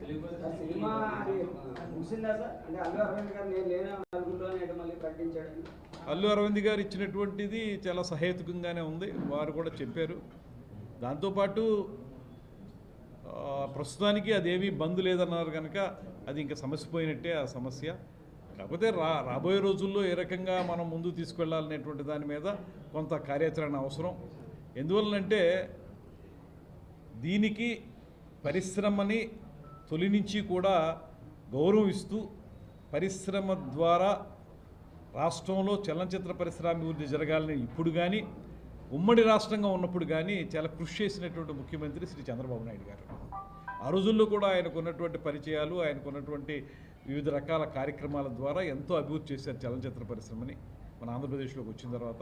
Cinema ముగిసిందా sir? అంటే అల్లు అరవింద్ గారు నేను లేనా నలుగురిలో మళ్ళీ ప్రకటించాడు. అల్లు అరవింద్ గారు ఇచ్చినటువంటిది చాలా సహేతుకంగానే ఉంది, వారు కూడా చెప్పారు. దాంతోపాటు ప్రస్తుతానికి అదేమీ బంద్ లేదన్నారు కనుక అది ఇంకా సమస్య పోయినట్టే ఆ సమస్య. కాకపోతే రాబోయే రోజుల్లో ఏ రకంగా మనం ముందు తీసుకెళ్లాలనేటువంటి దాని మీద కొంత కార్యాచరణ అవసరం. ఎందువల్లంటే దీనికి పరిశ్రమని తొలి నుంచి కూడా గౌరవం ఇస్తూ పరిశ్రమ ద్వారా రాష్ట్రంలో చలనచిత్ర పరిశ్రమ అభివృద్ధి జరగాలని ఇప్పుడు కానీ ఉమ్మడి రాష్ట్రంగా ఉన్నప్పుడు కానీ చాలా కృషి చేసినటువంటి ముఖ్యమంత్రి శ్రీ చంద్రబాబు నాయుడు గారు. ఆ రోజుల్లో కూడా ఆయనకున్నటువంటి పరిచయాలు, ఆయనకున్నటువంటి వివిధ రకాల కార్యక్రమాల ద్వారా ఎంతో అభివృద్ధి చేశారు చలనచిత్ర పరిశ్రమని మన ఆంధ్రప్రదేశ్లోకి వచ్చిన తర్వాత.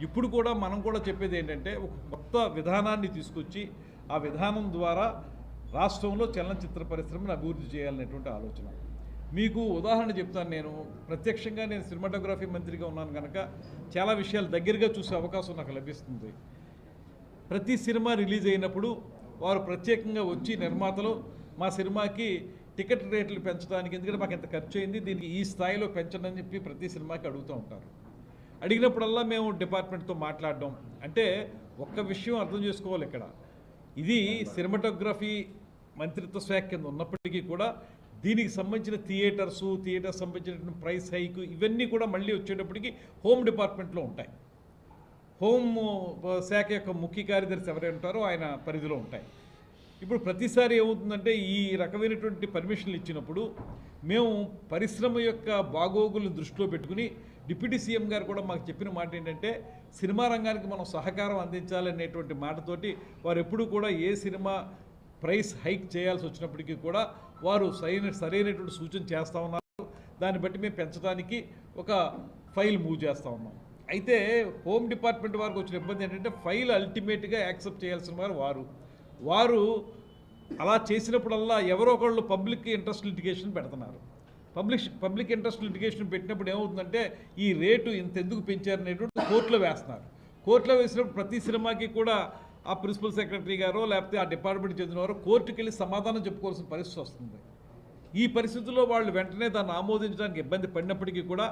ఇప్పుడు కూడా మనం కూడా చెప్పేది ఏంటంటే ఒక కొత్త విధానాన్ని తీసుకొచ్చి ఆ విధానం ద్వారా రాష్ట్రంలో చలనచిత్ర పరిశ్రమను అభివృద్ధి చేయాలనేటువంటి ఆలోచన. మీకు ఉదాహరణ చెప్తాను. నేను ప్రత్యక్షంగా నేను సినిమాటోగ్రఫీ మంత్రిగా ఉన్నాను కనుక చాలా విషయాలు దగ్గరగా చూసే అవకాశం నాకు లభిస్తుంది. ప్రతి సినిమా రిలీజ్ అయినప్పుడు వారు ప్రత్యేకంగా వచ్చి నిర్మాతలు మా సినిమాకి టికెట్ రేట్లు పెంచడానికి, ఎందుకంటే మాకు ఎంత ఖర్చు అయింది, దీనికి ఈ స్థాయిలో పెంచండి అని చెప్పి ప్రతి సినిమాకి అడుగుతూ ఉంటారు. అడిగినప్పుడల్లా మేము డిపార్ట్మెంట్తో మాట్లాడడం. అంటే ఒక్క విషయం అర్థం చేసుకోవాలి, ఇక్కడ ఇది సినిమాటోగ్రఫీ మంత్రిత్వ శాఖ కింద ఉన్నప్పటికీ కూడా దీనికి సంబంధించిన థియేటర్స్ సంబంధించిన ప్రైస్ హైక్ ఇవన్నీ కూడా మళ్ళీ వచ్చేటప్పటికి హోమ్ డిపార్ట్మెంట్లో ఉంటాయి. హోమ్ శాఖ యొక్క ముఖ్య కార్యదర్శి ఎవరైనా ఉంటారో ఆయన పరిధిలో ఉంటాయి. ఇప్పుడు ప్రతిసారి ఏమవుతుందంటే ఈ రకమైనటువంటి పర్మిషన్లు ఇచ్చినప్పుడు మేము పరిశ్రమ యొక్క బాగోగులను దృష్టిలో పెట్టుకుని డిప్యూటీ సీఎం గారు కూడా మాకు చెప్పిన మాట ఏంటంటే సినిమా రంగానికి మనం సహకారం అందించాలనేటువంటి మాటతోటి వారు ఎప్పుడూ కూడా ఏ సినిమా ప్రైస్ హైక్ చేయాల్సి వచ్చినప్పటికీ కూడా వారు సరైనటువంటి సూచన చేస్తూ ఉన్నారు. దాన్ని బట్టి మేము పెంచడానికి ఒక ఫైల్ మూవ్ చేస్తూ ఉన్నాం. అయితే హోమ్ డిపార్ట్మెంట్ వారికి వచ్చిన ఇబ్బంది ఏంటంటే ఫైల్ అల్టిమేట్గా యాక్సెప్ట్ చేయాల్సిన వారు అలా చేసినప్పుడల్లా ఎవరో ఒకళ్ళు పబ్లిక్ ఇంట్రెస్ట్ లిటిగేషన్ పెడుతున్నారు. పబ్లిక్ ఇంట్రెస్ట్ లిటిగేషన్ పెట్టినప్పుడు ఏమవుతుందంటే ఈ రేటు ఇంత ఎందుకు పెంచారనేటువంటి కోర్టులో వేస్తున్నారు. కోర్టులో వేసినప్పుడు ప్రతి సినిమాకి కూడా ఆ ప్రిన్సిపల్ సెక్రటరీ గారో లేకపోతే ఆ డిపార్ట్మెంట్ చెందిన వారు కోర్టుకు వెళ్ళి సమాధానం చెప్పుకోవాల్సిన పరిస్థితి వస్తుంది. ఈ పరిస్థితుల్లో వాళ్ళు వెంటనే దాన్ని ఆమోదించడానికి ఇబ్బంది పడినప్పటికీ కూడా